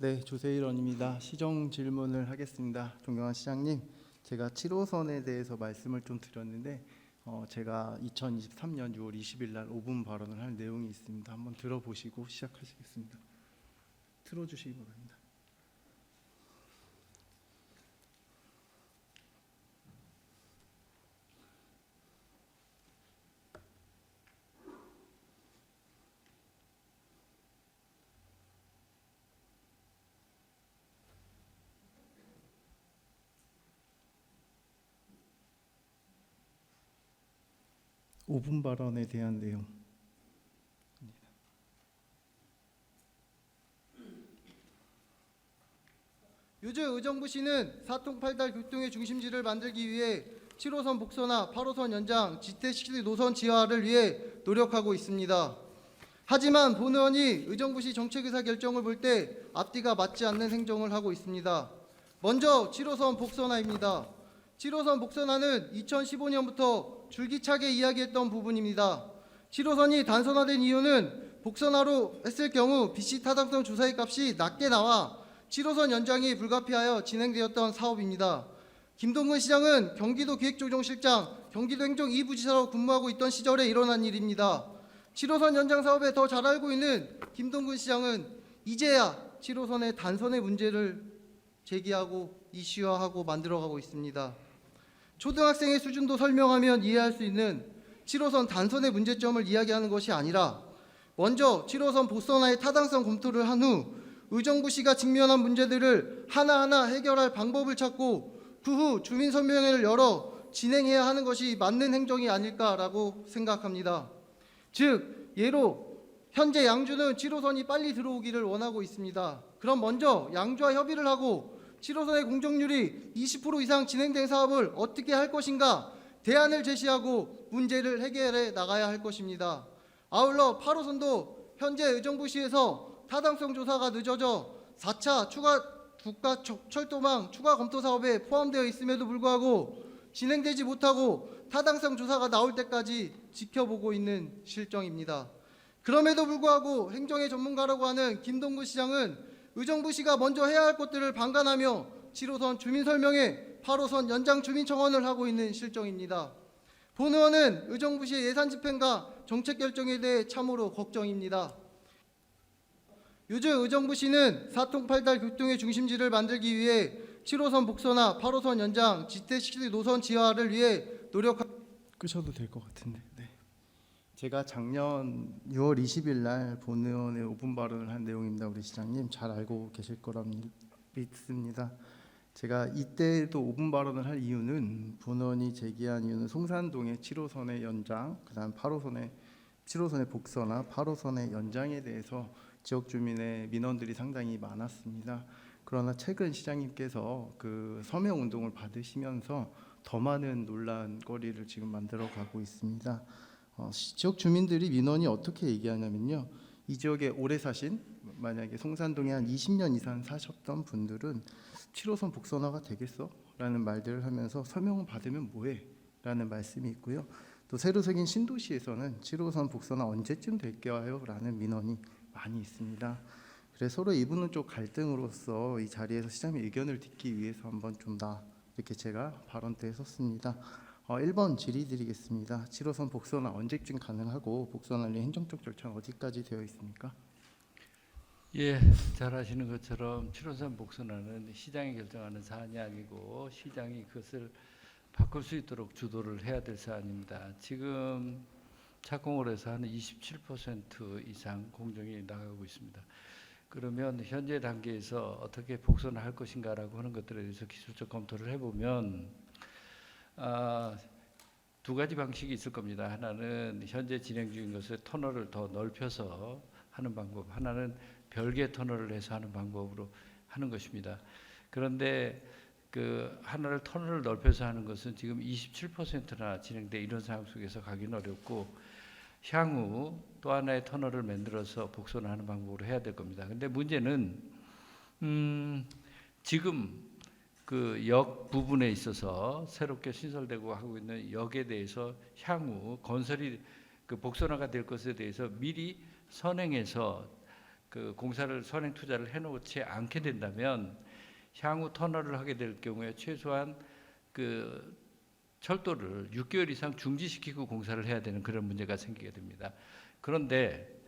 네, 조세일원입니다. 시정 질문을 하겠습니다. 존경한 시장님, 제가 7호선에 대해서 말씀을 좀 드렸는데 제가 2023년 6월 20일 날 5분 발언을 할 내용이 있습니다. 한번 들어보시고 시작하시겠습니다. 틀어주시기 바랍니다. 오 분 발언에 대한 내용. 요즘 의정부시는 사통팔달 교통의 중심지를 만들기 위해 7호선 복선화, 8호선 연장, 지태식시 노선 지하를 위해 노력하고 있습니다. 하지만 본 의원이 의정부시 정책의사 결정을 볼 때 앞뒤가 맞지 않는 행정을 하고 있습니다. 먼저 7호선 복선화입니다. 7호선 복선화는 2015년부터 줄기차게 이야기했던 부분입니다. 7호선이 단선화된 이유는 복선화로 했을 경우 BC 타당성 조사의 값이 낮게 나와 7호선 연장이 불가피하여 진행되었던 사업입니다. 김동근 시장은 경기도 기획조정실장, 경기도 행정 2부지사로 근무하고 있던 시절에 일어난 일입니다. 7호선 연장 사업에 더 잘 알고 있는 김동근 시장은 이제야 7호선의 단선의 문제를 제기하고 이슈화하고 만들어가고 있습니다. 초등학생의 수준도 설명하면 이해할 수 있는 7호선 단선의 문제점을 이야기하는 것이 아니라 먼저 7호선 복선화의 타당성 검토를 한 후 의정부시가 직면한 문제들을 하나하나 해결할 방법을 찾고 그 후 주민설명회를 열어 진행해야 하는 것이 맞는 행정이 아닐까라고 생각합니다. 즉 예로 현재 양주는 7호선이 빨리 들어오기를 원하고 있습니다. 그럼 먼저 양주와 협의를 하고 7호선의 공정률이 20% 이상 진행된 사업을 어떻게 할 것인가 대안을 제시하고 문제를 해결해 나가야 할 것입니다. 아울러 8호선도 현재 의정부시에서 타당성 조사가 늦어져 4차 추가 국가 철도망 추가 검토 사업에 포함되어 있음에도 불구하고 진행되지 못하고 타당성 조사가 나올 때까지 지켜보고 있는 실정입니다. 그럼에도 불구하고 행정의 전문가라고 하는 김동근 시장은 의정부시가 먼저 해야 할 것들을 방관하며 7호선 주민설명회, 8호선 연장 주민청원을 하고 있는 실정입니다. 본 의원은 의정부시의 예산 집행과 정책 결정에 대해 참으로 걱정입니다. 요즘 의정부시는 사통팔달 교통의 중심지를 만들기 위해 7호선 복선화, 8호선 연장, 지태식시 노선 지하를 위해 끄셔도 될 것 같은데. 네. 제가 작년 6월 20일 날 본 의원의 5분 발언을 한 내용입니다. 우리 시장님 잘 알고 계실 거라 믿습니다. 제가 이때도 5분 발언을 할 이유는 본 의원이 제기한 이유는 송산동의 7호선의 연장, 그다음 7호선의 복선화, 8호선의 연장에 대해서 지역 주민의 민원들이 상당히 많았습니다. 그러나 최근 시장님께서 그 서명 운동을 받으시면서 더 많은 논란거리를 지금 만들어가고 있습니다. 지역 주민들이 민원이 어떻게 얘기하냐면요. 이 지역에 오래 사신 만약에 송산동에 한 20년 이상 사셨던 분들은 7호선 복선화가 되겠어? 라는 말들을 하면서 서명을 받으면 뭐해? 라는 말씀이 있고요. 또 새로 생긴 신도시에서는 7호선 복선화 언제쯤 될까요? 라는 민원이 많이 있습니다. 그래서 서로 이분은 좀 갈등으로서 이 자리에서 시장님의 의견을 듣기 위해서 한번 좀 더 이렇게 제가 발언 때 썼습니다. 1번 질의 드리겠습니다. 7호선 복선화 언제쯤 가능하고 복선화 위한 행정적 절차는 어디까지 되어 있습니까? 예, 잘 아시는 것처럼 7호선 복선화는 시장이 결정하는 사안이 아니고 시장이 그것을 바꿀 수 있도록 주도를 해야 될 사안입니다. 지금 착공을 해서 한 27% 이상 공정이 나가고 있습니다. 그러면 현재 단계에서 어떻게 복선화할 것인가라고 하는 것들에 대해서 기술적 검토를 해보면 두 가지 방식이 있을 겁니다. 하나는 현재 진행 중인 것을 터널을 더 넓혀서 하는 방법, 하나는 별개 터널을 해서 하는 방법으로 하는 것입니다. 그런데 그 하나를 터널을 넓혀서 하는 것은 지금 27%나 진행돼 이런 상황 속에서 가기는 어렵고 향후 또 하나의 터널을 만들어서 복선화하는 방법으로 해야 될 겁니다. 근데 문제는 지금 그 역 부분에 있어서 새롭게 신설되고 하고 있는 역에 대해서 향후 건설이 그 복선화가 될 것에 대해서 미리 선행해서 그 공사를 선행 투자를 해놓지 않게 된다면 향후 터널을 하게 될 경우에 최소한 그 철도를 6개월 이상 중지시키고 공사를 해야 되는 그런 문제가 생기게 됩니다. 그런데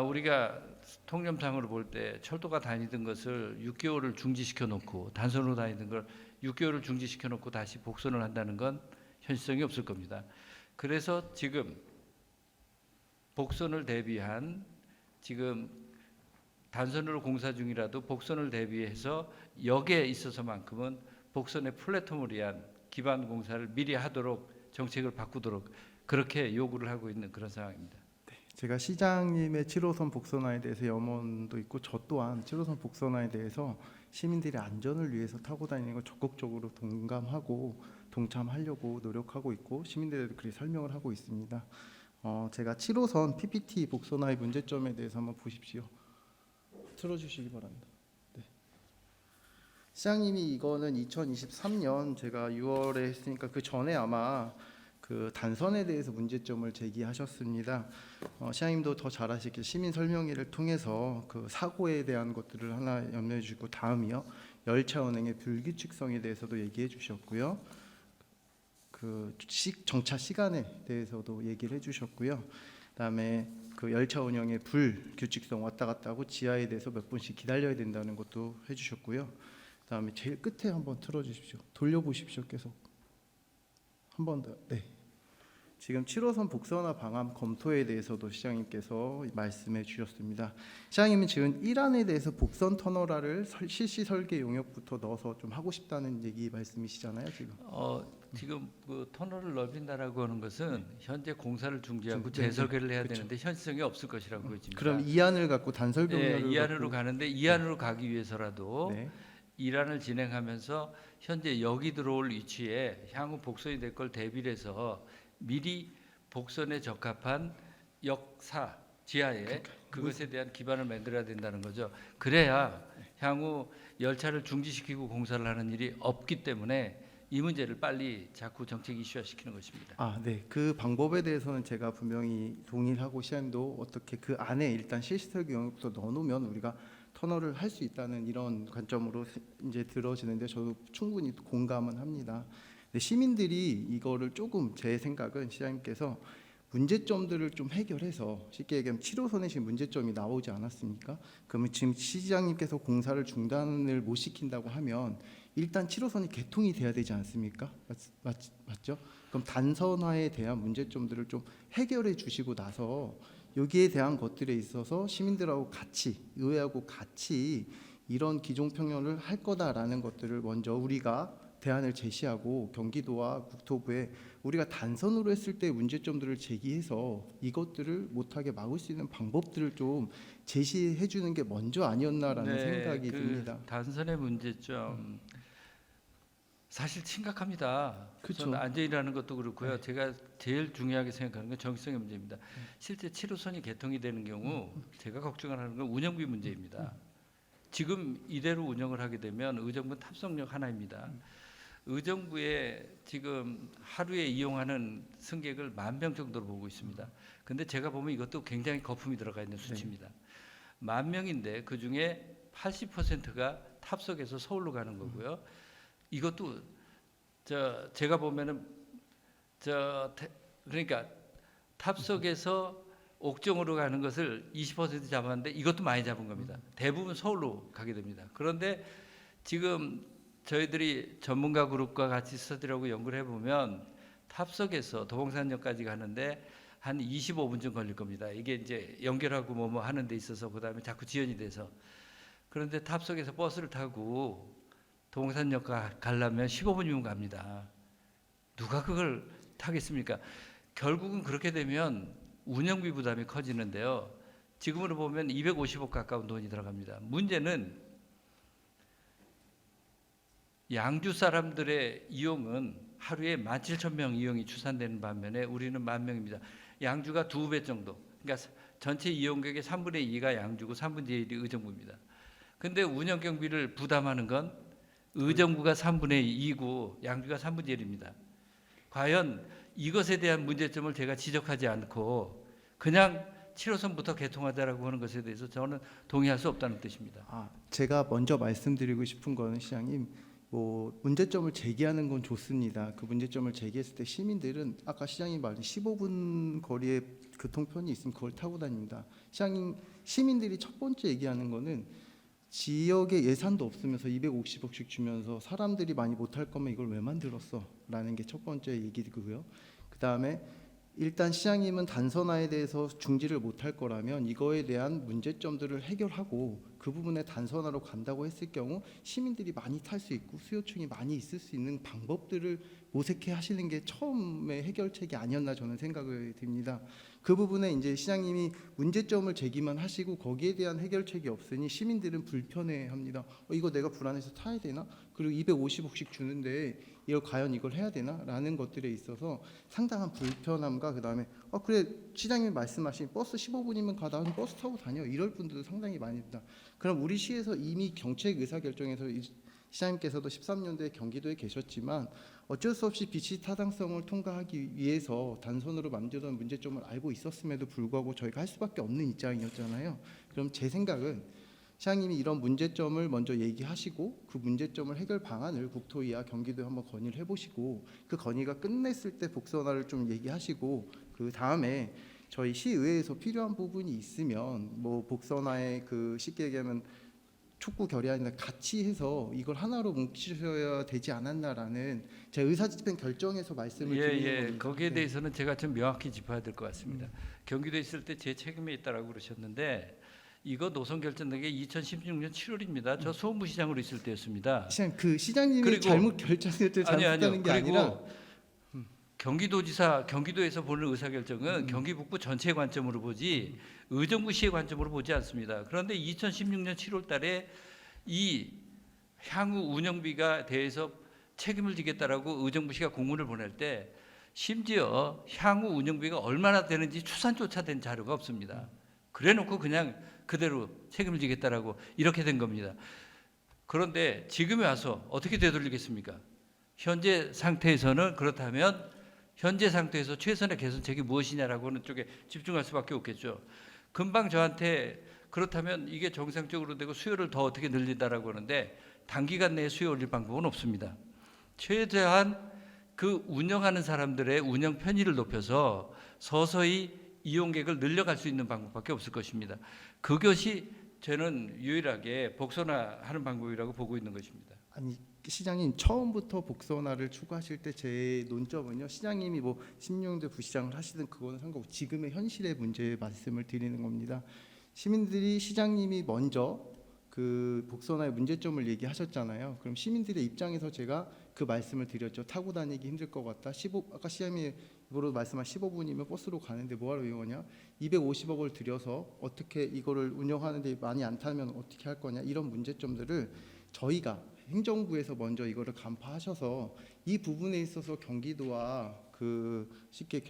우리가 통념상으로 볼 때 철도가 다니던 것을 6개월을 중지시켜 놓고 단선으로 다니던 걸 6개월을 중지시켜 놓고 다시 복선을 한다는 건 현실성이 없을 겁니다. 그래서 지금 복선을 대비한 지금 단선으로 공사 중이라도 복선을 대비해서 역에 있어서만큼은 복선의 플랫폼을 위한 기반 공사를 미리 하도록 정책을 바꾸도록 그렇게 요구를 하고 있는 그런 상황입니다. 제가 시장님의 7호선 복선화에 대해서 염원도 있고 저 또한 7호선 복선화에 대해서 시민들의 안전을 위해서 타고 다니는 걸 적극적으로 동감하고 동참하려고 노력하고 있고 시민들에도 그렇게 설명을 하고 있습니다. 제가 7호선 PPT 복선화의 문제점에 대해서 한번 보십시오. 틀어주시기 바랍니다. 네. 시장님이 이거는 2023년 제가 6월에 했으니까 그 전에 아마 그 단선에 대해서 문제점을 제기하셨습니다. 시장님도 더 잘 아시겠지만 시민 설명회를 통해서 그 사고에 대한 것들을 하나 염려해 주시고 다음이요. 열차 운행의 불규칙성에 대해서도 얘기해 주셨고요. 그 정차 시간에 대해서도 얘기를 해 주셨고요. 그다음에 그 열차 운영의 불규칙성 왔다 갔다 하고 지하에 대해서 몇 분씩 기다려야 된다는 것도 해 주셨고요. 그다음에 제일 끝에 한번 틀어 주십시오. 돌려 보십시오. 계속. 한 번 더. 네. 지금 7호선 복선화 방안 검토에 대해서도 시장님께서 말씀해 주셨습니다. 시장님은 지금 1안에 대해서 복선 터널화를 실시 설계 용역부터 넣어서 좀 하고 싶다는 얘기 말씀이시잖아요, 지금. 지금 그 터널을 넓힌다라고 하는 것은 현재 공사를 중지하고 네, 재설계를 해야 그쵸. 되는데 현실성이 없을 것이라고 보입니다. 그럼 2안을 갖고 단설계 네, 용역을 2안으로 갖고 가는데 2안으로 가기 위해서라도 네. 1안을 진행하면서 현재 여기 들어올 위치에 향후 복선이 될 걸 대비를 해서 미리 복선에 적합한 역사 지하에 그것에 대한 기반을 만들어야 된다는 거죠. 그래야 향후 열차를 중지시키고 공사를 하는 일이 없기 때문에 이 문제를 빨리 자꾸 정책 이슈화시키는 것입니다. 네. 그 방법에 대해서는 제가 분명히 동의를 하고 시장님도 어떻게 그 안에 일단 실시설계 용역부터 넣어놓으면 우리가 터널을 할 수 있다는 이런 관점으로 이제 들어지는데 저도 충분히 공감은 합니다. 근데 시민들이 이거를 조금 제 생각은 시장님께서 문제점들을 좀 해결해서 쉽게 얘기하면 7호선에 지금 문제점이 나오지 않았습니까? 그러면 지금 시장님께서 공사를 중단을 못 시킨다고 하면 일단 7호선이 개통이 돼야 되지 않습니까? 맞죠? 그럼 단선화에 대한 문제점들을 좀 해결해 주시고 나서 여기에 대한 것들에 있어서 시민들하고 같이 의회하고 같이 이런 기존 평형을 할 거다라는 것들을 먼저 우리가 대안을 제시하고 경기도와 국토부에 우리가 단선으로 했을 때 문제점들을 제기해서 이것들을 못하게 막을 수 있는 방법들을 좀 제시해 주는 게 먼저 아니었나라는 생각이 듭니다. 단선의 문제점 사실 심각합니다. 그쵸. 저는 안전이라는 것도 그렇고요. 제가 제일 중요하게 생각하는 건 정기성의 문제입니다. 실제 7호선이 개통이 되는 경우 제가 걱정하는 건 운영비 문제입니다. 지금 이대로 운영을 하게 되면 의정부 탑승역 하나입니다. 의정부에 지금 하루에 이용하는 승객을 10,000명 정도로 보고 있습니다. 근데 제가 보면 이것도 굉장히 거품이 들어가 있는 수치입니다. 10,000명인데 그 중에 80%가 탑석에서 서울로 가는 거고요. 이것도 제가 보면은 그러니까 탑석에서 옥정으로 가는 것을 20% 잡았는데 이것도 많이 잡은 겁니다. 대부분 서울로 가게 됩니다. 그런데 지금 저희들이 전문가 그룹과 같이 스터디라고 연구를 해보면 탑석에서 도봉산역까지 가는데 한 25분쯤 걸릴 겁니다. 이게 이제 연결하고 뭐 하는 데 있어서 그다음에 자꾸 지연이 돼서 그런데 탑석에서 버스를 타고 도봉산역 가려면 15분이면 갑니다. 누가 그걸 타겠습니까? 결국은 그렇게 되면 운영비 부담이 커지는데요. 지금으로 보면 250억 가까운 돈이 들어갑니다. 문제는 양주 사람들의 이용은 하루에 17,000명 이용이 추산되는 반면에 우리는 10,000명입니다. 양주가 2배 정도. 그러니까 전체 이용객의 3분의 2가 양주고 3분의 1이 의정부입니다. 근데 운영 경비를 부담하는 건 의정부가 3분의 2고 양주가 3분의 1입니다. 과연 이것에 대한 문제점을 제가 지적하지 않고 그냥 7호선부터 개통하자라고 하는 것에 대해서 저는 동의할 수 없다는 뜻입니다. 제가 먼저 말씀드리고 싶은 거는 시장님, 뭐 문제점을 제기하는 건 좋습니다. 그 문제점을 제기했을 때 시민들은 아까 시장님 말한 15분 거리에 교통편이 있으면 그걸 타고 다닙니다. 시장님, 시민들이 첫 번째 얘기하는 거는 지역에 예산도 없으면서 250억씩 주면서 사람들이 많이 못할 거면 이걸 왜 만들었어? 라는 게 첫 번째 얘기고요. 그 다음에 일단 시장님은 단선화에 대해서 중지를 못할 거라면 이거에 대한 문제점들을 해결하고 그 부분에 단선화로 간다고 했을 경우 시민들이 많이 탈 수 있고 수요층이 많이 있을 수 있는 방법들을 모색해 하시는 게 처음에 해결책이 아니었나 저는 생각을 듭니다. 그 부분에 이제 시장님이 문제점을 제기만 하시고 거기에 대한 해결책이 없으니 시민들은 불편해합니다. 이거 내가 불안해서 타야 되나? 그리고 250억씩 주는데 이걸 과연 이걸 해야 되나? 라는 것들에 있어서 상당한 불편함과 그다음에 그래 시장님이 말씀하신 버스 15분이면 가다 버스 타고 다녀 이럴 분들도 상당히 많이 있다. 그럼 우리 시에서 이미 정책 의사결정에서 시장님께서도 13년도에 경기도에 계셨지만 어쩔 수 없이 비치 타당성을 통과하기 위해서 단선으로 만들던 문제점을 알고 있었음에도 불구하고 저희가 할 수밖에 없는 입장이었잖아요. 그럼 제 생각은 시장님이 이런 문제점을 먼저 얘기하시고 그 문제점을 해결 방안을 국토위와 경기도에 한번 건의를 해보시고 그 건의가 끝냈을 때 복선화를 좀 얘기하시고 그 다음에 저희 시의회에서 필요한 부분이 있으면 뭐 복선화에 그 쉽게 얘기하면 촉구 결의안이나 같이 해서 이걸 하나로 뭉치셔야 되지 않았나라는 제 의사집행 결정에서 말씀을 드리는 겁니다. 거기에 네. 대해서는 제가 좀 명확히 짚어야 될 것 같습니다. 경기도에 있을 때 제 책임에 있다라고 그러셨는데 이거 노선 결정된 게 2016년 7월입니다. 저 소음부시장으로 있을 때였습니다. 시장 그 시장님이 그리고- 잘못 결정을 잘못했다는 게 아니라 경기도지사 경기도에서 보는 의사결정은 경기 북부 전체 관점으로 보지 의정부시의 관점으로 보지 않습니다. 그런데 2016년 7월달에 이 향후 운영비가 대해서 책임을 지겠다라고 의정부시가 공문을 보낼 때 심지어 향후 운영비가 얼마나 되는지 추산조차 된 자료가 없습니다. 그래놓고 그냥 그대로 책임을 지겠다라고 이렇게 된 겁니다. 그런데 지금에 와서 어떻게 되돌리겠습니까? 현재 상태에서는 그렇다면 현재 상태에서 최선의 개선책이 무엇이냐라고 하는 쪽에 집중할 수밖에 없겠죠. 금방 저한테 그렇다면 이게 정상적으로 되고 수요를 더 어떻게 늘린다라고 하는데 단기간 내에 수요 올릴 방법은 없습니다. 최대한 그 운영하는 사람들의 운영 편의를 높여서 서서히 이용객을 늘려갈 수 있는 방법밖에 없을 것입니다. 그것이 저는 유일하게 복선화하는 방법이라고 보고 있는 것입니다. 아니 시장님 처음부터 복선화를 추구하실 때 제 논점은요. 시장님이 뭐 16대 부시장을 하시든 그거는 상관없고 지금의 현실의 문제에 말씀을 드리는 겁니다. 시민들이 시장님이 먼저 그 복선화의 문제점을 얘기하셨잖아요. 그럼 시민들의 입장에서 제가 그 말씀을 드렸죠. 타고 다니기 힘들 것 같다. 아까 시장님이 으로 말씀한 15분이면 버스로 가는데 뭐하러 이용하냐? 250억을 들여서 어떻게 이거를 운영하는데 많이 안 타면 어떻게 할 거냐? 이런 문제점들을 저희가 행정부에서 먼저 이거를 간파하셔서 이 부분에 있어서 경기도와 그 쉽게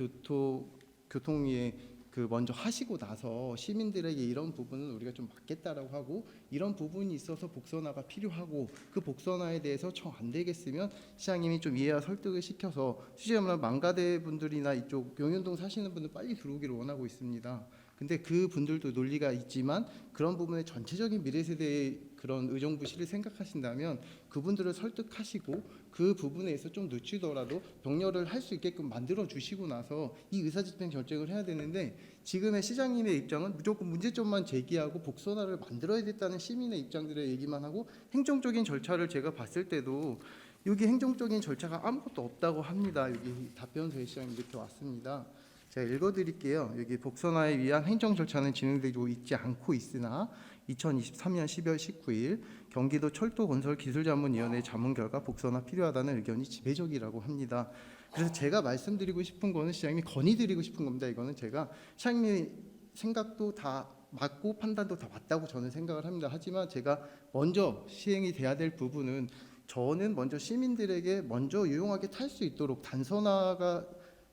교통위에 그 먼저 하시고 나서 시민들에게 이런 부분은 우리가 좀 막겠다라고 하고 이런 부분이 있어서 복선화가 필요하고 그 복선화에 대해서 정 안 되겠으면 시장님이 좀 이해와 설득을 시켜서 실제로 망가대 분들이나 이쪽 용현동 사시는 분들 빨리 들어오기를 원하고 있습니다. 근데 그 분들도 논리가 있지만 그런 부분에 전체적인 미래 세대의 그런 의정부시를 생각하신다면 그분들을 설득하시고 그 부분에서 좀 늦추더라도 병렬을 할 수 있게끔 만들어 주시고 나서 이 의사집행 결정을 해야 되는데 지금의 시장님의 입장은 무조건 문제점만 제기하고 복선화를 만들어야 됐다는 시민의 입장들의 얘기만 하고 행정적인 절차를 제가 봤을 때도 여기 행정적인 절차가 아무것도 없다고 합니다. 여기 답변서에 시장님 이렇게 왔습니다. 제가 읽어드릴게요. 여기 복선화에 위한 행정 절차는 진행되고 있지 않고 있으나 2023년 12월 19일 경기도 철도건설기술자문위원회 자문 결과 복선화 필요하다는 의견이 지배적이라고 합니다. 그래서 제가 말씀드리고 싶은 거는 시장님이 건의드리고 싶은 겁니다. 이거는 제가 시장님의 생각도 다 맞고 판단도 다 맞다고 저는 생각을 합니다. 하지만 제가 먼저 시행이 돼야 될 부분은 저는 먼저 시민들에게 먼저 유용하게 탈 수 있도록 단선화가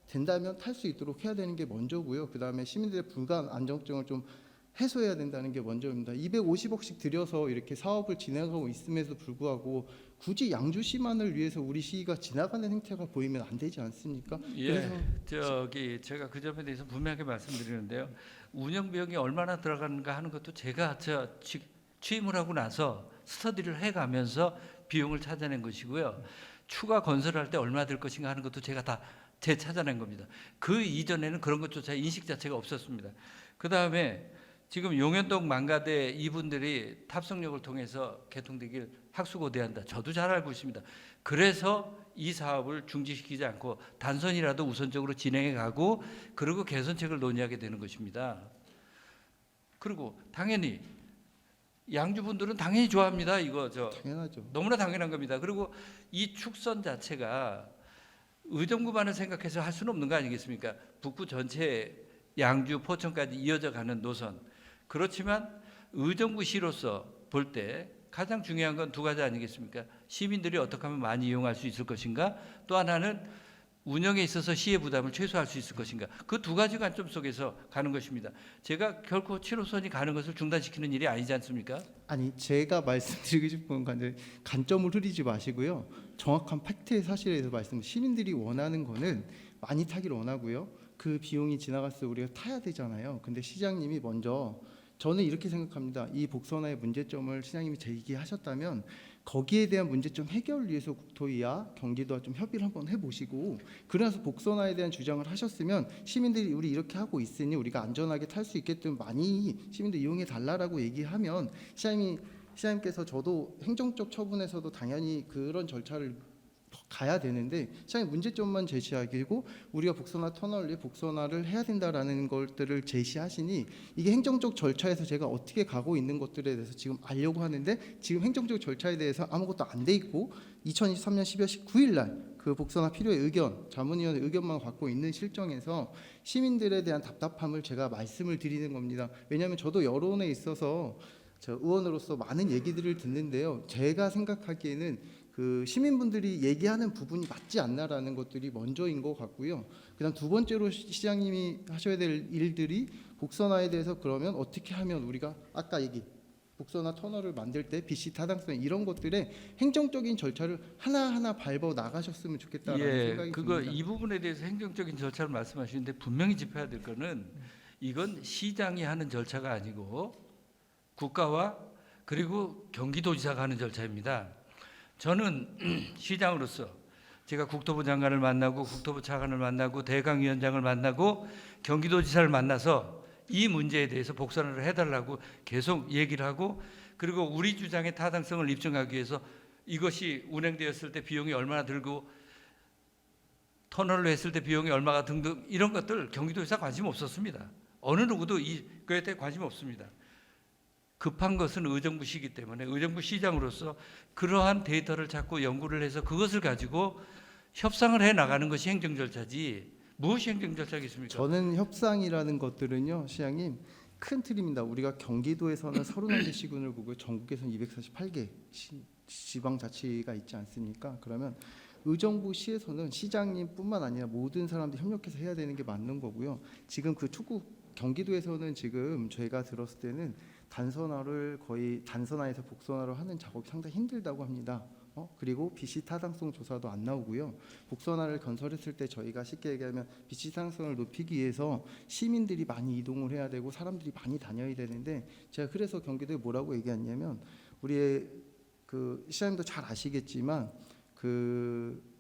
된다면 탈 수 있도록 해야 되는 게 먼저고요. 그 다음에 시민들의 불안 안정증을 좀 해소해야 된다는 게 먼저입니다. 250억씩 들여서 이렇게 사업을 진행하고 있음에도 불구하고 굳이 양주시만을 위해서 우리 시가 지나가는 행태가 보이면 안 되지 않습니까? 예, 제가 그 점에 대해서 분명하게 말씀드리는데요. 운영 비용이 얼마나 들어가는가 하는 것도 제가 취임을 하고 나서 스터디를 해가면서 비용을 찾아낸 것이고요. 추가 건설할 때 얼마 들 것인가 하는 것도 제가 다 찾아낸 겁니다. 그 이전에는 그런 것조차 인식 자체가 없었습니다. 그 다음에 지금 용현동 망가대 이분들이 탑승역을 통해서 개통되길 학수고대한다. 저도 잘 알고 있습니다. 그래서 이 사업을 중지시키지 않고 단선이라도 우선적으로 진행해 가고 그리고 개선책을 논의하게 되는 것입니다. 그리고 당연히 양주분들은 당연히 좋아합니다. 이거 당연하죠. 너무나 당연한 겁니다. 그리고 이 축선 자체가 의정부만을 생각해서 할 수는 없는 거 아니겠습니까? 북부 전체 양주 포천까지 이어져 가는 노선. 그렇지만 의정부시로서 볼 때 가장 중요한 건 두 가지 아니겠습니까? 시민들이 어떻게 하면 많이 이용할 수 있을 것인가? 또 하나는 운영에 있어서 시의 부담을 최소화할 수 있을 것인가? 그 두 가지 관점 속에서 가는 것입니다. 제가 결코 7호선이 가는 것을 중단시키는 일이 아니지 않습니까? 아니 제가 말씀드리고 싶은 건 관점을 흐리지 마시고요. 정확한 팩트의 사실에 대해서 말씀. 시민들이 원하는 거는 많이 타기를 원하고요. 그 비용이 지나갔을 때 우리가 타야 되잖아요. 근데 시장님이 먼저 저는 이렇게 생각합니다. 이 복선화의 문제점을 시장님이 제기하셨다면 거기에 대한 문제점 해결을 위해서 국토위와 경기도와 좀 협의를 한번 해보시고 그래서 복선화에 대한 주장을 하셨으면 시민들이 우리 이렇게 하고 있으니 우리가 안전하게 탈 수 있게끔 많이 시민들 이용해 달라라고 얘기하면 시장님께서 저도 행정적 처분에서도 당연히 그런 절차를 가야 되는데 시장님 문제점만 제시하기고 우리가 복선화 터널 복선화를 해야 된다라는 것들을 제시하시니 이게 행정적 절차에서 제가 어떻게 가고 있는 것들에 대해서 지금 알려고 하는데 지금 행정적 절차에 대해서 아무것도 안 돼 있고 2023년 12월 19일 날 그 복선화 필요의 의견 자문위원회 의견만 갖고 있는 실정에서 시민들에 대한 답답함을 제가 말씀을 드리는 겁니다. 왜냐하면 저도 여론에 있어서 저 의원으로서 많은 얘기들을 듣는데요. 제가 생각하기에는 그 시민분들이 얘기하는 부분이 맞지 않나라는 것들이 먼저인 것 같고요. 그다음 두 번째로 시장님이 하셔야 될 일들이 복선화에 대해서 그러면 어떻게 하면 우리가 아까 복선화 터널을 만들 때 BC 타당성 이런 것들의 행정적인 절차를 하나하나 밟아 나가셨으면 좋겠다라는 생각이 듭니다. 이 부분에 대해서 행정적인 절차를 말씀하시는데 분명히 짚어야 될 거는 이건 시장이 하는 절차가 아니고 국가와 그리고 경기도지사가 하는 절차입니다. 저는 시장으로서 제가 국토부 장관을 만나고 국토부 차관을 만나고 대강위원장을 만나고 경기도지사를 만나서 이 문제에 대해서 복선화를 해달라고 계속 얘기를 하고 그리고 우리 주장의 타당성을 입증하기 위해서 이것이 운행되었을 때 비용이 얼마나 들고 터널로 했을 때 비용이 얼마가 등등 이런 것들 경기도지사 관심 없었습니다. 어느 누구도 이거에 대해 관심 없습니다. 급한 것은 의정부시기 때문에 의정부 시장으로서 그러한 데이터를 찾고 연구를 해서 그것을 가지고 협상을 해 나가는 것이 행정 절차지 무엇이 행정 절차겠습니까? 저는 협상이라는 것들은요, 시장님 큰 틀입니다. 우리가 경기도에서는 31개 시군을 보고 전국에서는 248개 지방자치가 있지 않습니까? 그러면 의정부시에서는 시장님뿐만 아니라 모든 사람들이 협력해서 해야 되는 게 맞는 거고요. 지금 그 경기도에서는 지금 제가 들었을 때는 단선화를 거의 단선화에서 복선화를 하는 작업이 상당히 힘들다고 합니다. 그리고 BC 타당성 조사도 안 나오고요. 복선화를 건설했을 때 저희가 쉽게 얘기하면 BC 타당성을 높이기 위해서 시민들이 많이 이동을 해야 되고 사람들이 많이 다녀야 되는데 제가 그래서 경기도에 뭐라고 얘기했냐면 우리의 그 시장님도 잘 아시겠지만 그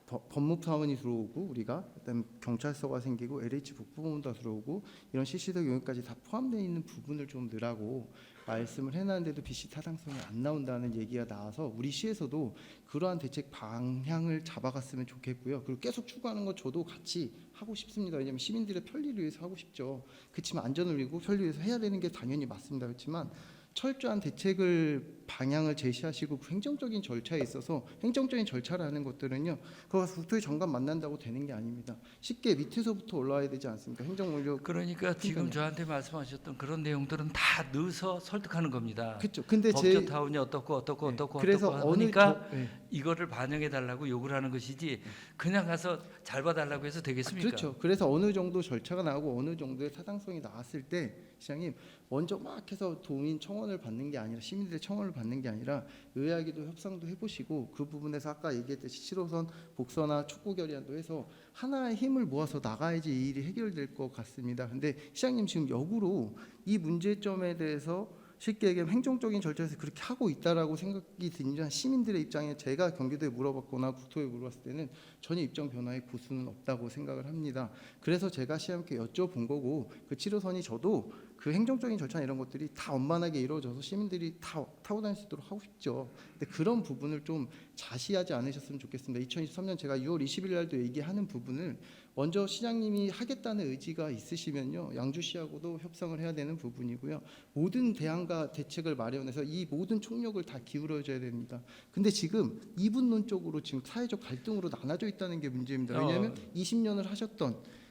법무사원이 들어오고 우리가 그다음 경찰서가 생기고 LH 북부본부가 들어오고 이런 실시적 용역까지 다 포함되어 있는 부분을 좀 넣으라고 말씀을 해놨는데도 BC 타당성이 안 나온다는 얘기가 나와서 우리 시에서도 그러한 대책 방향을 잡아갔으면 좋겠고요. 그리고 계속 추구하는 거 저도 같이 하고 싶습니다. 왜냐하면 시민들의 편리를 위해서 하고 싶죠. 그렇지만 안전을 위고 편리를 위해서 해야 되는 게 당연히 맞습니다. 그렇지만 철저한 대책을 방향을 제시하시고 행정적인 절차에 있어서 행정적인 절차라는 것들은요. 그거 국토위 장관 만난다고 되는 게 아닙니다. 쉽게 밑에서부터 올라와야 되지 않습니까? 행정원료. 그러니까 지금 저한테 말씀하셨던 그런 내용들은 다 넣어서 설득하는 겁니다. 그렇죠. 근데 법조타운이 어떻고 그래서 하니까 이거를 반영해 달라고 요구를 하는 것이지 그냥 가서 잘 봐달라고 해서 되겠습니까? 그렇죠. 그래서 어느 정도 절차가 나오고 어느 정도의 타당성이 나왔을 때 시장님 먼저 막 해서 도민 청원을 받는 게 아니라 시민들의 청원을 받는 게 아니라 의회하기도 협상도 해보시고 그 부분에서 아까 얘기했듯이 7호선 복선화 촉구 결의안도 해서 하나의 힘을 모아서 나가야지 이 일이 해결될 것 같습니다. 근데 시장님 지금 역으로 이 문제점에 대해서 쉽게 얘기하면 행정적인 절차에서 그렇게 하고 있다라고 생각이 드니까 시민들의 입장에 제가 경기도에 물어봤거나 국토에 물어봤을 때는 전혀 입장 변화의 보수는 없다고 생각을 합니다. 그래서 제가 시장님께 여쭤본 거고 그 7호선이 저도 그 행정적인 절차나 이런 것들이 다 원만하게 이루어져서 시민들이 다 타고 다닐 수 있도록 하고 싶죠. 근데 그런 부분을 좀 자시하지 않으셨으면 좋겠습니다. 2023년 제가 6월 20일 날도 얘기하는 부분을 먼저 시장님이 하겠다는 의지가 있으시면요, 양주시하고도 협상을 해야 되는 부분이고요. 모든 대안과 대책을 마련해서 이 모든 총력을 다 기울여줘야 됩니다. 근데 지금 이분론적으로 지금 사회적 갈등으로 나눠져 있다는 게 문제입니다. 왜냐하면 20년을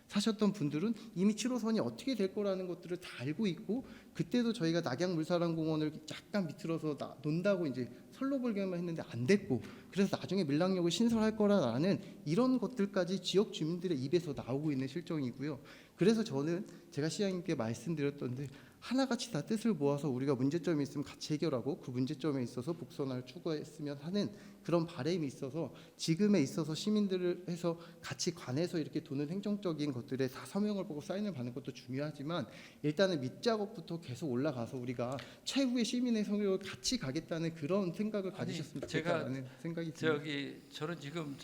사셨던 분들은 이미 7호선이 어떻게 될 거라는 것들을 다 알고 있고 그때도 저희가 낙양물사랑공원을 약간 비틀어서 논다고 이제 설로벌기만 했는데 안 됐고 그래서 나중에 밀락역을 신설할 거라는 이런 것들까지 지역 주민들의 입에서 나오고 있는 실정이고요. 그래서 저는 제가 시장님께 말씀드렸던데 하나같이 다 뜻을 모아서 우리가 문제점이 있으면 같이 해결하고 그 문제점에 있어서 복선화를 추구했으면 하는 그런 바람이 있어서 지금에 있어서 시민들을 해서 같이 관해서 이렇게 도는 행정적인 것들에 다 서명을 보고 사인을 받는 것도 중요하지만 일단은 밑작업부터 계속 올라가서 우리가 최후의 시민의 성격을 같이 가겠다는 그런 생각을 가지셨으면 좋겠다는 생각이 듭니다. 저는 지금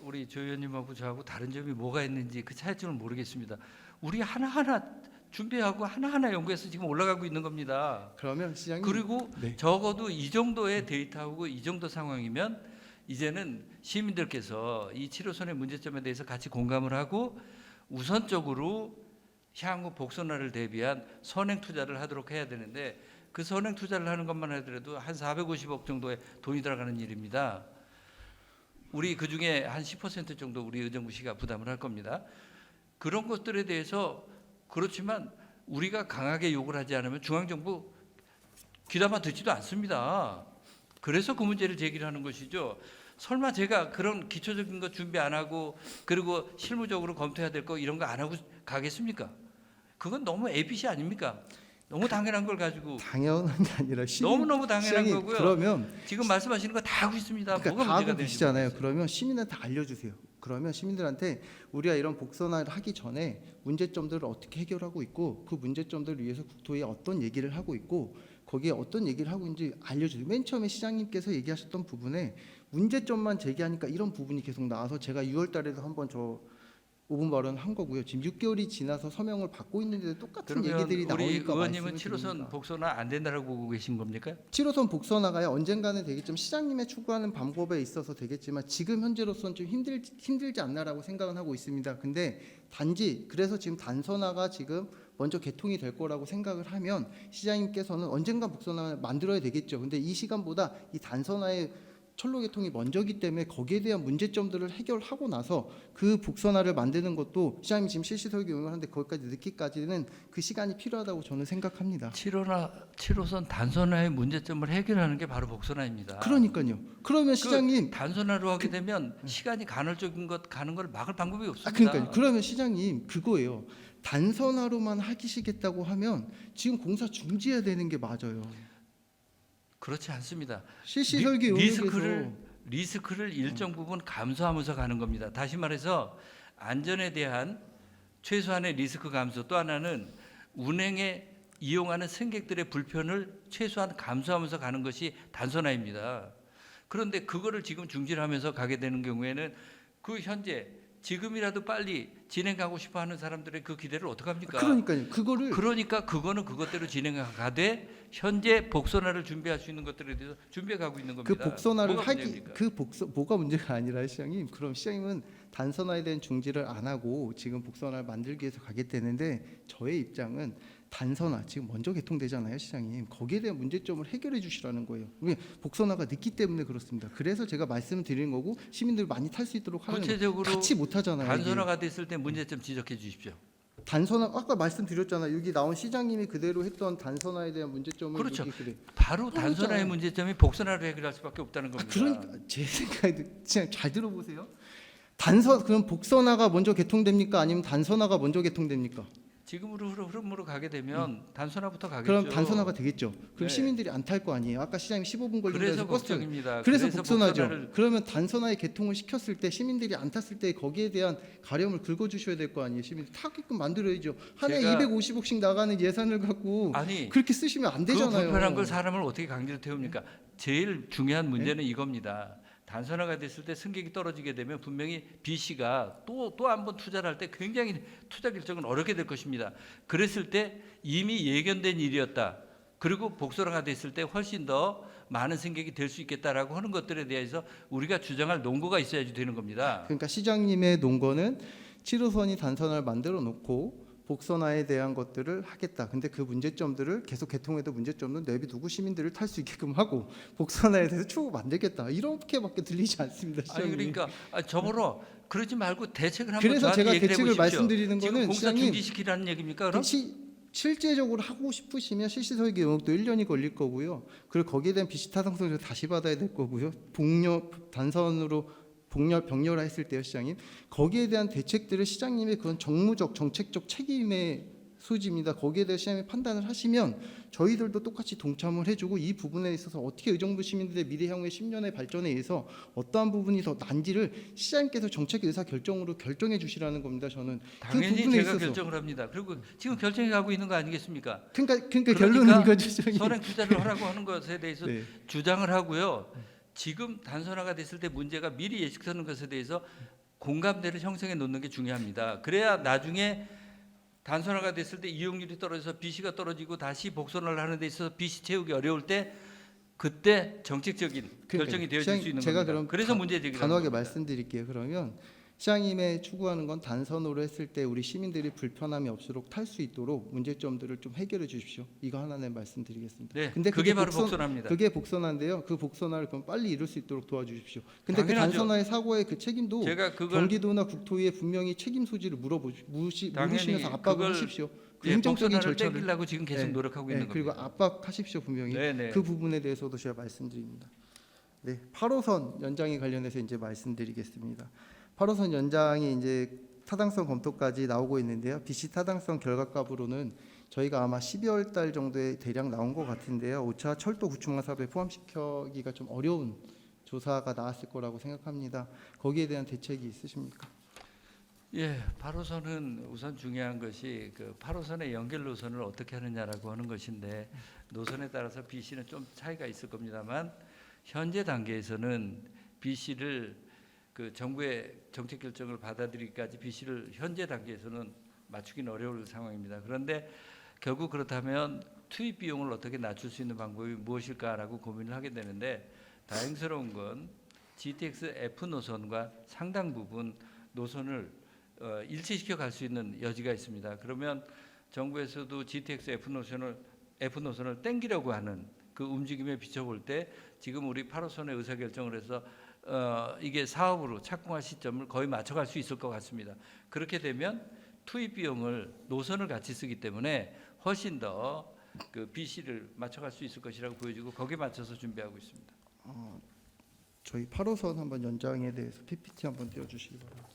우리 조 의원님하고 저하고 다른 점이 뭐가 있는지 그 차이점을 모르겠습니다. 우리 하나하나 준비하고 하나하나 연구해서 지금 올라가고 있는 겁니다. 그러면 시장님 그리고 적어도 이 정도의 데이터하고 이 정도 상황이면 이제는 시민들께서 이 7호선의 문제점에 대해서 같이 공감을 하고 우선적으로 향후 복선화를 대비한 선행 투자를 하도록 해야 되는데 그 선행 투자를 하는 것만 하더라도 한 450억 정도의 돈이 들어가는 일입니다. 우리 그중에 한 10% 정도 우리 의정부시가 부담을 할 겁니다. 그런 것들에 대해서 그렇지만 우리가 강하게 욕을 하지 않으면 중앙정부 귀담아 듣지도 않습니다. 그래서 그 문제를 제기를 하는 것이죠. 설마 제가 그런 기초적인 거 준비 안 하고 그리고 실무적으로 검토해야 될 거 이런 거 안 하고 가겠습니까? 그건 너무 애빗이 아닙니까? 너무 당연한 걸 가지고 당연한 게 아니라 너무너무 당연한 시장님, 거고요. 그러면 지금 말씀하시는 거 다 하고 있습니다. 그러니까 뭐가 다 문제가 하고 되는지 계시잖아요. 모르겠어요. 그러면 시민한테 알려주세요. 그러면 시민들한테 우리가 이런 복선화를 하기 전에 문제점들을 어떻게 해결하고 있고 그 문제점들을 위해서 국토에 어떤 얘기를 하고 있고 거기에 어떤 얘기를 하고 있는지 알려주세요. 맨 처음에 시장님께서 얘기하셨던 부분에 문제점만 제기하니까 이런 부분이 계속 나와서 제가 6월 달에도 한번 5분 발언한 거고요. 지금 6개월이 지나서 서명을 받고 있는데 똑같은 그러면 얘기들이 우리 나오니까 의원님은 말씀을 7호선 드립니다. 복선화 안 된다라고 보고 계신 겁니까? 7호선 복선화가요 언젠가는 되겠지만 시장님의 추구하는 방법에 있어서 되겠지만 지금 현재로서는 좀 힘들지 않나라고 생각은 하고 있습니다. 근데 단지 그래서 지금 단선화가 지금 먼저 개통이 될 거라고 생각을 하면 시장님께서는 언젠가 복선화를 만들어야 되겠죠. 근데 이 시간보다 이 단선화의 철로 개통이 먼저기 때문에 거기에 대한 문제점들을 해결하고 나서 그 복선화를 만드는 것도 시장님 지금 실시설계 운영하는데 거기까지 늦기까지는 그 시간이 필요하다고 저는 생각합니다. 7호선 단선화의 문제점을 해결하는 게 바로 복선화입니다. 그러니까요. 그러면 시장님 단선화로 하게 되면 시간이 간헐적인 것 가는 걸 막을 방법이 없습니다. 그러니까요. 그러면 시장님 그거예요. 단선화로만 하시겠다고 하면 지금 공사 중지해야 되는 게 맞아요. 그렇지 않습니다. 실시설계 용역에서 리스크를 일정 부분 감소하면서 가는 겁니다. 다시 말해서 안전에 대한 최소한의 리스크 감소, 또 하나는 운행에 이용하는 승객들의 불편을 최소한 감소하면서 가는 것이 단선화입니다. 그런데 그거를 지금 중지하면서 가게 되는 경우에는 그 현재 지금이라도 빨리 진행하고 싶어하는 사람들의 그 기대를 어떡합니까? 그러니까 그거는 그것대로 진행하되 현재 복선화를 준비할 수 있는 것들에 대해서 준비해가고 있는 겁니다. 그 복선화를 뭐가 문제입니까? 뭐가 문제가 아니라 시장님 그럼 시장님은 단선화에 대한 중지를 안 하고 지금 복선화를 만들기 위해서 가겠다는데 저의 입장은 단선화 지금 먼저 개통되잖아요, 시장님. 거기에 대한 문제점을 해결해 주시라는 거예요. 우리 복선화가 늦기 때문에 그렇습니다. 그래서 제가 말씀을 드리는 거고 시민들 많이 탈 수 있도록 하는 구체적으로 거. 같이 못 하잖아요. 단선화가 됐을 때 문제점 지적해 주십시오. 단선화 아까 말씀드렸잖아요. 여기 나온 시장님이 그대로 했던 단선화에 대한 문제점을 그렇죠. 여기 그래. 바로 그러니까요. 단선화의 문제점이 복선화로 해결할 수밖에 없다는 겁니다. 그러니까 제 생각에 그냥 잘 들어보세요. 그럼 복선화가 먼저 개통됩니까? 아니면 단선화가 먼저 개통됩니까? 지금으로 흐름으로 가게 되면 단순화부터 가겠죠. 그럼 단순화가 되겠죠. 그럼 네. 시민들이 안 탈 거 아니에요. 아까 시장님 15분 걸린다 그래서 해서 버스 걱정입니다. 그래서 복선하죠. 복선화를- 그러면 단선화에 개통을 시켰을 때 시민들이 안 탔을 때 거기에 대한 가려움을 긁어주셔야 될 거 아니에요. 시민들 타게끔 만들어야죠. 한 해 제가- 250억씩 나가는 예산을 갖고 아니 그렇게 쓰시면 안 그 되잖아요. 불편한 걸 사람을 어떻게 강제로 태웁니까? 제일 중요한 네? 문제는 이겁니다. 단순화가 됐을 때 승객이 떨어지게 되면 분명히 B 씨가 또 한 번 투자를 할 때 굉장히 투자 결정은 어렵게 될 것입니다. 그랬을 때 이미 예견된 일이었다. 그리고 복선화가 됐을 때 훨씬 더 많은 승객이 될 수 있겠다라고 하는 것들에 대해서 우리가 주장할 논거가 있어야지 되는 겁니다. 그러니까 시장님의 논거는 7호선이 단선화를 만들어 놓고 복선화에 대한 것들을 하겠다. 근데 그 문제점들을 계속 개통해도 문제점은 내비두고 시민들을 탈 수 있게끔 하고 복선화에 대해서 추후 만들겠다. 이렇게밖에 들리지 않습니다. 아니 시장님. 그러니까 저보러 그러지 말고 대책을 한번 그래서 저한테 제가 얘기를 대책을 해보십시오. 말씀드리는 지금 거는 공사 시장님 중지시키라는 얘기입니까? 그럼? 실제적으로 하고 싶으시면 실시설계 용역도 1년이 걸릴 거고요. 그리고 거기에 대한 비시 타당성을 다시 받아야 될 거고요. 단선으로 병렬화 했을 때요, 시장님. 거기에 대한 대책들을 시장님의 그런 정무적, 정책적 책임의 소지입니다. 거기에 대해 시장님이 판단을 하시면 저희들도 똑같이 동참을 해주고 이 부분에 있어서 어떻게 의정부 시민들의 미래 향후의 10년의 발전에 의해서 어떠한 부분이 더 난지를 시장님께서 정책 의사 결정으로 결정해 주시라는 겁니다. 저는 당연히 그 부분에 제가 있어서 결정을 합니다. 그리고 지금 결정해 가고 있는 거 아니겠습니까? 그러니까 그러니까 결론은 이거죠, 시장님. 선행 투자를 하라고 하는 것에 대해서 네. 주장을 하고요. 지금 단순화가 됐을 때 문제가 미리 예측하는 것에 대해서 공감대를 형성해 놓는 게 중요합니다. 그래야 나중에 단순화가 됐을 때 이용률이 떨어져서 BC가 떨어지고 다시 복선화를 하는 데 있어서 BC 채우기 어려울 때 그때 정책적인 결정이 되어질 수 있는 제가 겁니다. 그럼 그래서 문제 제기를 단호하게 하는 겁니다. 말씀드릴게요. 그러면 시장님의 추구하는 건 단선으로 했을 때 우리 시민들이 불편함이 없도록 탈 수 있도록 문제점들을 좀 해결해 주십시오. 이거 하나는 말씀드리겠습니다. 네, 근데 그게 바로 복선- 복선화입니다. 그게 복선화인데요. 그 복선화를 그럼 빨리 이룰 수 있도록 도와주십시오. 근데 그 당연하죠. 단선화의 사고의 그 책임도 제가 그걸 경기도나 국토위에 분명히 책임 소지를 물으시면서 당연히 압박을 그걸 하십시오. 그 예, 행정적인 복선화를 절차를 땡기려고 지금 계속 네, 노력하고 네, 있는 그리고 겁니다. 압박하십시오 분명히. 네네. 그 부분에 대해서도 제가 말씀드립니다. 네, 8호선 연장에 관련해서 이제 말씀드리겠습니다. 8호선 연장이 이제 타당성 검토까지 나오고 있는데요. BC 타당성 결과값으로는 저희가 아마 12월 달 정도에 대략 나온 것 같은데요. 5차 철도 구축망 사업에 포함시키기가 좀 어려운 조사가 나왔을 거라고 생각합니다. 거기에 대한 대책이 있으십니까? 예, 8호선은 우선 중요한 것이 그 8호선의 연결 노선을 어떻게 하느냐라고 하는 것인데 노선에 따라서 BC는 좀 차이가 있을 겁니다만 현재 단계에서는 BC를 그 정부의 정책 결정을 받아들이기까지 BC를 현재 단계에서는 맞추기는 어려울 상황입니다. 그런데 결국 그렇다면 투입 비용을 어떻게 낮출 수 있는 방법이 무엇일까라고 고민을 하게 되는데 다행스러운 건 GTX F 노선과 상당 부분 노선을 일치시켜 갈 수 있는 여지가 있습니다. 그러면 정부에서도 GTX F 노선을 땡기려고 하는 그 움직임에 비춰볼 때 지금 우리 8호선의 의사결정을 해서 이게 사업으로 착공할 시점을 거의 맞춰갈 수 있을 것 같습니다. 그렇게 되면 투입 비용을 노선을 같이 쓰기 때문에 훨씬 더 그 BC를 맞춰갈 수 있을 것이라고 보여지고 거기에 맞춰서 준비하고 있습니다. 저희 8호선 한번 연장에 대해서 PPT 한번 띄워주시기 바랍니다.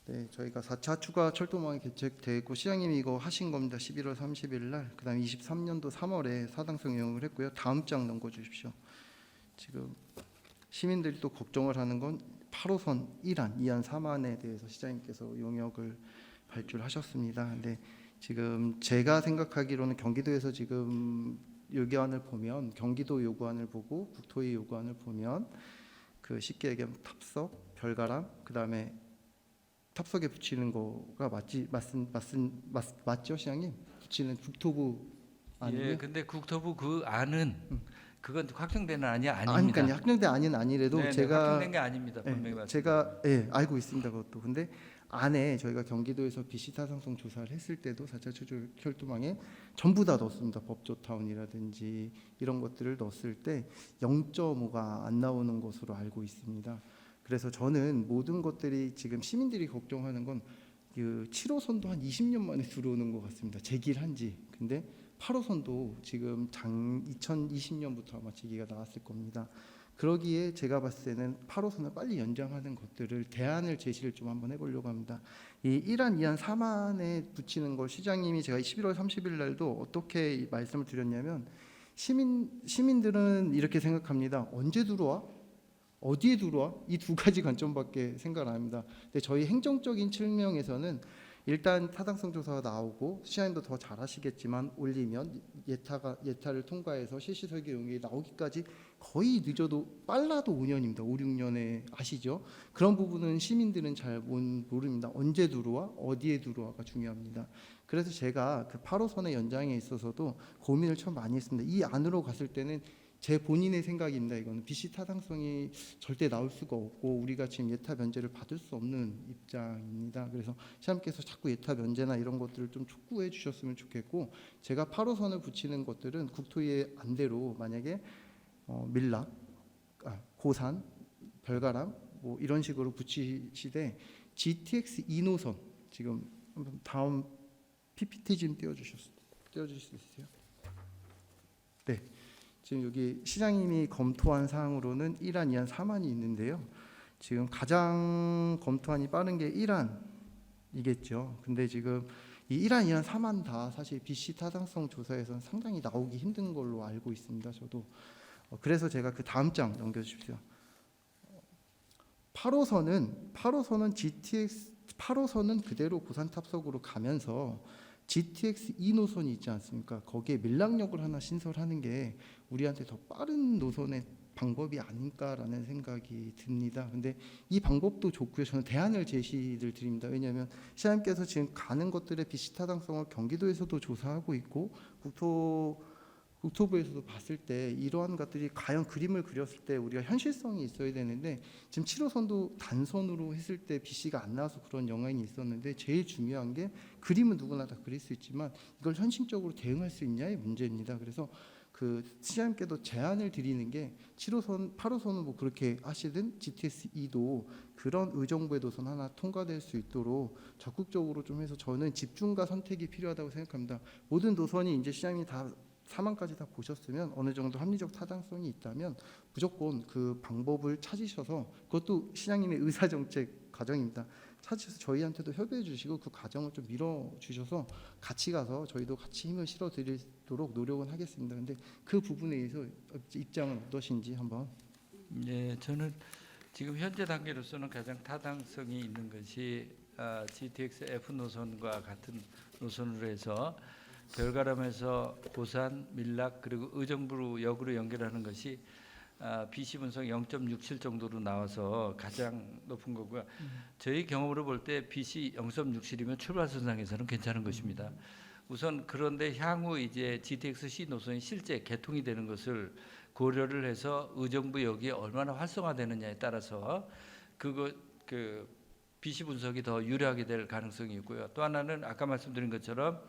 네, 저희가 4차 추가 철도망이 개책되고 시장님이 이거 하신 겁니다. 11월 30일 날. 그다음에 23년도 3월에 사당성 용역을 했고요. 다음 장 넘겨 주십시오. 지금 시민들이 또 걱정을 하는 건 8호선 1안, 2안, 3안에 대해서 시장님께서 용역을 발주하셨습니다. 근데 지금 제가 생각하기로는 경기도에서 지금 요구안을 보면 경기도 요구안을 보고 국토위 요구안을 보면 그 쉽게 얘기하면 탑석, 별가람, 그다음에 탑석에 붙이는 거가 맞죠, 시장님? 붙이는 국토부 안이요? 예, 근데 국토부 그 안은 그건 확정된 안이 아닙니다. 그러니까 확정된 안은 아니래도 네네, 제가 확정된 게 아닙니다. 분명히 말씀. 제가 알고 있습니다. 그것도. 근데 안에 저희가 경기도에서 BC 타당성 조사를 했을 때도 4차 철도망에 전부 다 넣었습니다. 법조타운이라든지 이런 것들을 넣었을 때 0.5가 안 나오는 것으로 알고 있습니다. 그래서 저는 모든 것들이 지금 시민들이 걱정하는 건 그 7호선도 한 20년 만에 들어오는 것 같습니다. 재기를 한지. 근데 8호선도 지금 2020년부터 아마 재기가 나왔을 겁니다. 그러기에 제가 봤을 때는 8호선을 빨리 연장하는 것들을 대안을 제시를 좀 한번 해보려고 합니다. 이 1안, 2안, 3안에 붙이는 걸 시장님이 제가 11월 30일 날도 어떻게 말씀을 드렸냐면 시민들은 이렇게 생각합니다. 언제 들어와? 어디에 들어와? 이 두 가지 관점밖에 생각 안 합니다. 근데 저희 행정적인 측면에서는 일단 타당성 조사가 나오고 시장님도 더 잘 아시겠지만 올리면 예타를 통과해서 실시 설계 용역이 나오기까지 거의 늦어도 빨라도 5년입니다. 5, 6년에 아시죠? 그런 부분은 시민들은 잘 모릅니다. 언제 들어와? 어디에 들어와가 중요합니다. 그래서 제가 그 8호선의 연장에 있어서도 고민을 참 많이 했습니다. 이 안으로 갔을 때는 제 본인의 생각입니다. 이거는 BC 타당성이 절대 나올 수가 없고 우리가 지금 예타 면제를 받을 수 없는 입장입니다. 그래서 시장님께서 자꾸 예타 면제나 이런 것들을 좀 촉구해 주셨으면 좋겠고, 제가 8호선을 붙이는 것들은 국토위의 안대로 만약에 밀락, 고산, 별가람 뭐 이런 식으로 붙이시되 GTX 2노선 지금 한번 다음 PPT 좀 띄워주실 수 있으세요? 네. 지금 여기 시장님이 검토한 사항으로는 1안, 2안, 3안이 있는데요. 지금 가장 검토안이 빠른 게 1안이겠죠. 근데 지금 이 1안, 2안, 3안 다 사실 BC 타당성 조사에서는 상당히 나오기 힘든 걸로 알고 있습니다. 저도. 그래서 제가 그 다음 장 넘겨주십시오. 8호선은 GTX 8호선은 그대로 고산탑석으로 가면서 GTX 2노선이 있지 않습니까? 거기에 밀락역을 하나 신설하는 게 우리한테 더 빠른 노선의 방법이 아닐까라는 생각이 듭니다. 근데 이 방법도 좋고요. 저는 대안을 제시를 드립니다. 왜냐하면 시장님께서 지금 가는 것들의 BC 타당성을 경기도에서도 조사하고 있고 국토부에서도 봤을 때 이러한 것들이 과연 그림을 그렸을 때 우리가 현실성이 있어야 되는데 지금 7호선도 단선으로 했을 때 BC가 안 나와서 그런 영향이 있었는데 제일 중요한 게 그림은 누구나 다 그릴 수 있지만 이걸 현실적으로 대응할 수 있냐의 문제입니다. 그래서 그 시장님께도 제안을 드리는 게 7호선, 8호선은 뭐 그렇게 하시든 GTX-2도 그런 의정부의 노선 하나 통과될 수 있도록 적극적으로 좀 해서 저는 집중과 선택이 필요하다고 생각합니다. 모든 노선이 이제 시장님이 다 사망까지 다 보셨으면 어느 정도 합리적 타당성이 있다면 무조건 그 방법을 찾으셔서 그것도 시장님의 의사정책 과정입니다. 찾으셔서 저희한테도 협의해 주시고 그 과정을 좀 밀어주셔서 같이 가서 저희도 같이 힘을 실어드리도록 노력은 하겠습니다. 근데 그 부분에 대해서 입장은 어떠신지 한번. 네, 저는 지금 현재 단계로서는 가장 타당성이 있는 것이 GTX F 노선과 같은 노선으로 해서 별가람에서 고산, 밀락 그리고 의정부 역으로 연결하는 것이 BC 분석 0.67 정도로 나와서 가장 높은 거고요. 저희 경험으로 볼 때 BC 0.67이면 출발선상에서는 괜찮은 것입니다. 우선 그런데 향후 이제 GTX-C 노선이 실제 개통이 되는 것을 고려를 해서 의정부역이 얼마나 활성화되느냐에 따라서 그 BC 분석이 더 유리하게 될 가능성이 있고요. 또 하나는 아까 말씀드린 것처럼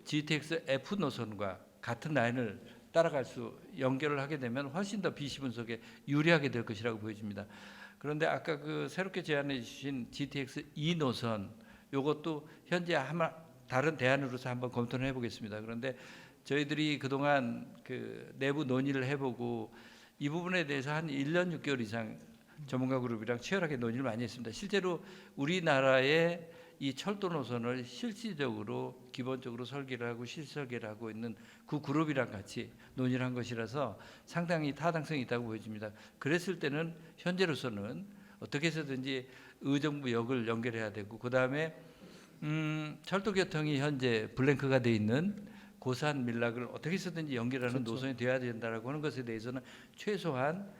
GTX F 노선과 같은 라인을 따라갈 수 연결을 하게 되면 훨씬 더 BC 분석에 유리하게 될 것이라고 보여집니다. 그런데 아까 그 새롭게 제안해 주신 GTX 2 노선 이것도 현재 다른 대안으로서 한번 검토를 해보겠습니다. 그런데 저희들이 그동안 그 내부 논의를 해보고 이 부분에 대해서 한 1년 6개월 이상 전문가 그룹이랑 치열하게 논의를 많이 했습니다. 실제로 우리나라의 이 철도 노선을 실질적으로 기본적으로 설계를 하고 실설계를 하고 있는 그 그룹이랑 같이 논의를 한 것이라서 상당히 타당성이 있다고 보여집니다. 그랬을 때는 현재로서는 어떻게 해서든지 의정부역을 연결해야 되고 그다음에 철도 교통이 현재 블랭크가 돼 있는 고산 밀락을 어떻게 해서든지 연결하는 그렇죠. 노선이 되어야 된다라고 하는 것에 대해서는 최소한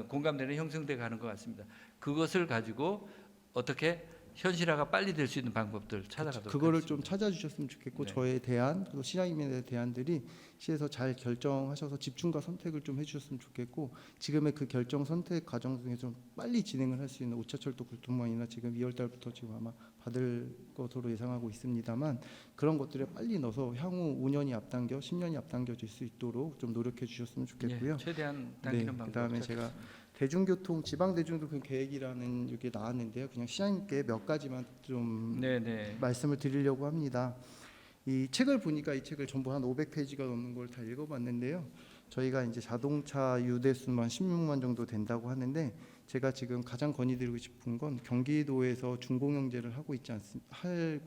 공감대는 형성돼 가는 것 같습니다. 그것을 가지고 어떻게 현실화가 빨리 될 수 있는 방법들 찾아가도록 그거를 하겠습니다. 좀 찾아주셨으면 좋겠고 네. 저의 대안 그리고 시장님의 대안들이 시에서 잘 결정하셔서 집중과 선택을 좀 해주셨으면 좋겠고 지금의 그 결정 선택 과정 중에 좀 빨리 진행을 할 수 있는 5차 철도 교통망이나 지금 2월달부터 지금 아마 받을 것으로 예상하고 있습니다만 그런 것들에 빨리 넣어서 향후 5년이 앞당겨 10년이 앞당겨질 수 있도록 좀 노력해 주셨으면 좋겠고요. 예, 최대한 당기는 방법. 그다음에 제가 대중교통 지방 대중교통 계획이라는 이게 나왔는데요. 그냥 시장님께 몇 가지만 좀 네네. 말씀을 드리려고 합니다. 이 책을 보니까 이 책을 전부 한 500페이지가 넘는 걸 다 읽어봤는데요. 저희가 이제 자동차 유대수만 16만 정도 된다고 하는데 제가 지금 가장 건의드리고 싶은 건 경기도에서 준공영제를 하고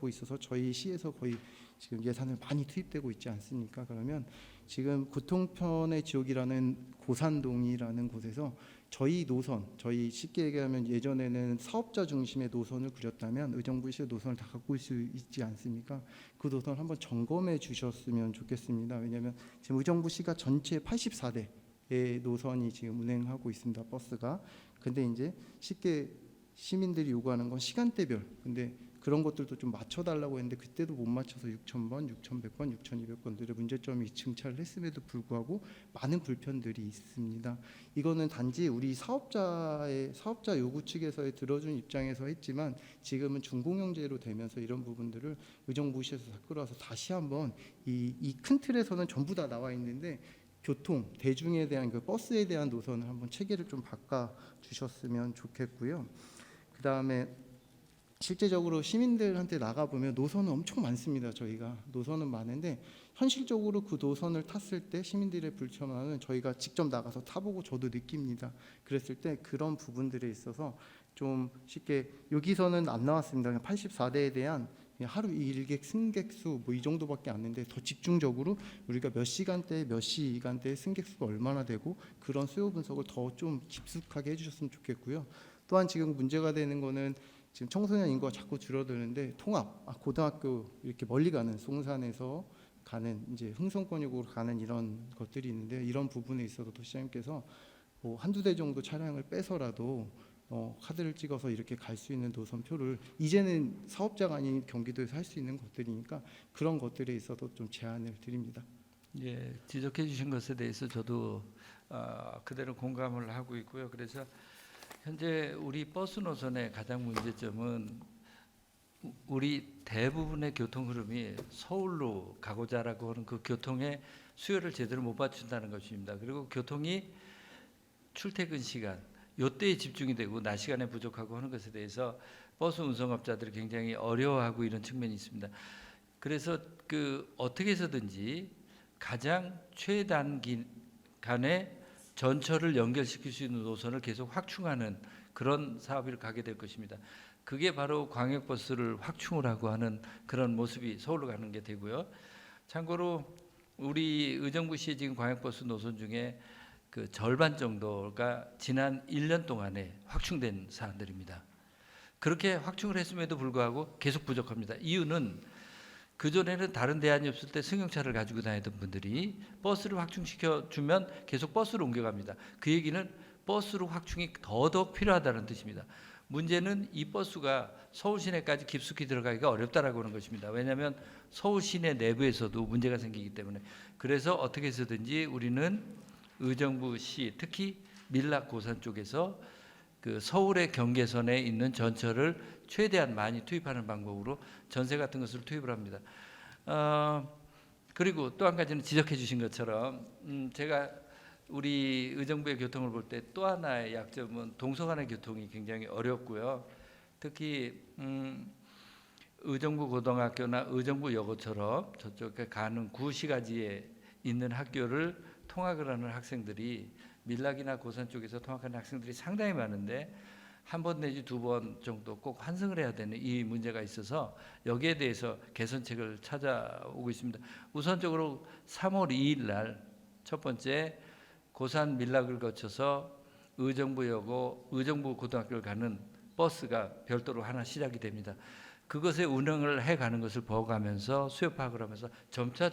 있어서 저희 시에서 거의 지금 예산을 많이 투입되고 있지 않습니까? 그러면 지금 교통편의 지옥이라는 고산동이라는 곳에서 저희 노선, 저희 쉽게 얘기하면 예전에는 사업자 중심의 노선을 그렸다면 의정부시의 노선을 다 갖고 올 수 있지 않습니까? 그 노선을 한번 점검해 주셨으면 좋겠습니다. 왜냐하면 지금 의정부시가 전체 84대의 노선이 지금 운행하고 있습니다. 버스가. 근데 이제 쉽게 시민들이 요구하는 건 시간대별. 근데 그런 것들도 좀 맞춰달라고 했는데 그때도 못 맞춰서 6,000번, 6,100번, 6,200번들의 문제점이 증차를 했음에도 불구하고 많은 불편들이 있습니다. 이거는 단지 우리 사업자 요구 측에서의 들어준 입장에서 했지만 지금은 준공영제로 되면서 이런 부분들을 의정부시에서 다 끌어와서 다시 한번 이 큰 틀에서는 전부 다 나와 있는데 교통, 대중에 대한 그 버스에 대한 노선을 한번 체계를 좀 바꿔 주셨으면 좋겠고요. 그다음에 실제적으로 시민들한테 나가보면 노선은 엄청 많습니다. 저희가 노선은 많은데 현실적으로 그 노선을 탔을 때 시민들의 불편함은 저희가 직접 나가서 타보고 저도 느낍니다. 그랬을 때 그런 부분들에 있어서 좀 쉽게 여기서는 안 나왔습니다. 84대에 대한 하루 일객 승객 수 뭐 이 정도밖에 안 되는데 더 집중적으로 우리가 몇 시간대 몇 시간대에 승객 수가 얼마나 되고 그런 수요 분석을 더 좀 깊숙하게 해주셨으면 좋겠고요. 또한 지금 문제가 되는 거는 지금 청소년 인구가 자꾸 줄어드는데 고등학교 이렇게 멀리 가는 송산에서 가는 이제 흥성권역으로 가는 이런 것들이 있는데 이런 부분에 있어서도 시장님께서 뭐 한두 대 정도 차량을 빼서라도 카드를 찍어서 이렇게 갈 수 있는 노선표를 이제는 사업자가 아닌 경기도에서 할 수 있는 것들이니까 그런 것들에 있어서 좀 제안을 드립니다. 예, 지적해 주신 것에 대해서 저도 그대로 공감을 하고 있고요. 그래서 현재 우리 버스 노선의 가장 문제점은 우리 대부분의 교통 흐름이 서울로 가고자라고 하는 그 교통의 수요를 제대로 못 받춘다는 것입니다. 그리고 교통이 출퇴근 시간 요때에 집중이 되고 낮 시간에 부족하고 하는 것에 대해서 버스 운송업자들이 굉장히 어려워하고 이런 측면이 있습니다. 그래서 어떻게 해서든지 가장 최단간에 전철을 연결시킬 수 있는 노선을 계속 확충하는 그런 사업을 가게 될 것입니다. 그게 바로 광역버스를 확충을 하고 하는 그런 모습이 서울로 가는 게 되고요. 참고로 우리 의정부시의 지금 광역버스 노선 중에 그 절반 정도가 지난 1년 동안에 확충된 사안들입니다. 그렇게 확충을 했음에도 불구하고 계속 부족합니다. 이유는 그전에는 다른 대안이 없을 때 승용차를 가지고 다니던 분들이 버스를 확충시켜 주면 계속 버스로 옮겨갑니다. 그 얘기는 버스로 확충이 더더욱 필요하다는 뜻입니다. 문제는 이 버스가 서울 시내까지 깊숙이 들어가기가 어렵다라고 하는 것입니다. 왜냐하면 서울 시내 내부에서도 문제가 생기기 때문에. 그래서 어떻게 해서든지 우리는 의정부시 특히 밀락 고산 쪽에서 그 서울의 경계선에 있는 전철을 최대한 많이 투입하는 방법으로 전세 같은 것을 투입을 합니다. 그리고 또 한 가지는 지적해 주신 것처럼 제가 우리 의정부의 교통을 볼 때 또 하나의 약점은 동서간의 교통이 굉장히 어렵고요. 특히 의정부 고등학교나 의정부 여고처럼 저쪽에 가는 구시가지에 있는 학교를 통학을 하는 학생들이 밀락이나 고산 쪽에서 통학하는 학생들이 상당히 많은데 한 번 내지 두 번 정도 꼭 환승을 해야 되는 이 문제가 있어서 여기에 대해서 개선책을 찾아오고 있습니다. 우선적으로 3월 2일 날 첫 번째 고산 밀락을 거쳐서 의정부여고 의정부 고등학교를 가는 버스가 별도로 하나 시작이 됩니다. 그것의 운행을 해가는 것을 보고하면서 수요 파악을 하면서 점차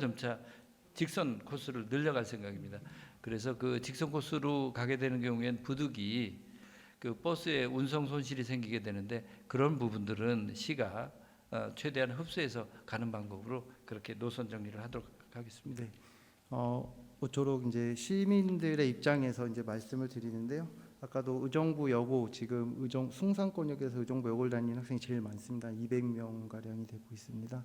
직선 코스를 늘려갈 생각입니다. 그래서 그 직선 코스로 가게 되는 경우에는 부득이 그 버스에 운송 손실이 생기게 되는데 그런 부분들은 시가 최대한 흡수해서 가는 방법으로 그렇게 노선 정리를 하도록 하겠습니다. 네. 모쪼록 이제 시민들의 입장에서 이제 말씀을 드리는데요. 아까도 의정부 여고 지금 숭산권역에서 의정부 여고를 다니는 학생이 제일 많습니다. 200명 가량이 되고 있습니다.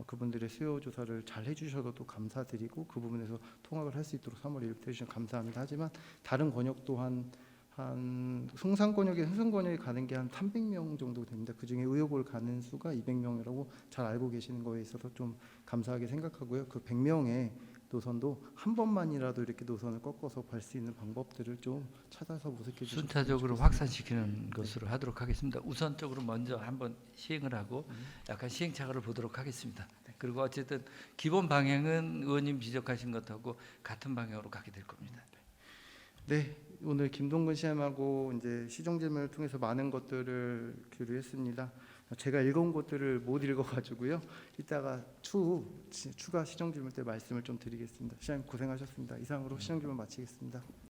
그분들의 수요 조사를 잘 해주셔서 또 감사드리고 그 부분에서 통학을 할 수 있도록 3월 1일부터 해주셔서 감사합니다. 하지만 다른 권역 또한 한 숭산권역에 흥성권역에 가는 게 한 300명 정도 됩니다. 그중에 의여고를 가는 수가 200명이라고 잘 알고 계시는 거에 있어서 좀 감사하게 생각하고요. 그 100명의 노선도 한 번만이라도 이렇게 노선을 꺾어서 갈 수 있는 방법들을 좀 찾아서 모색해 주시면 순차적으로 확산시키는 것으로 하도록 하겠습니다. 우선적으로 먼저 한번 시행을 하고 약간 시행착오를 보도록 하겠습니다. 그리고 어쨌든 기본 방향은 의원님 지적하신 것하고 같은 방향으로 가게 될 겁니다. 네, 오늘 김동근 시장하고 이제 시정질문을 통해서 많은 것들을 교류했습니다. 제가 읽은 것들을 못 읽어가지고요. 이따가 추가 시정질문 때 말씀을 좀 드리겠습니다. 시장님 고생하셨습니다. 이상으로 시정질문 마치겠습니다.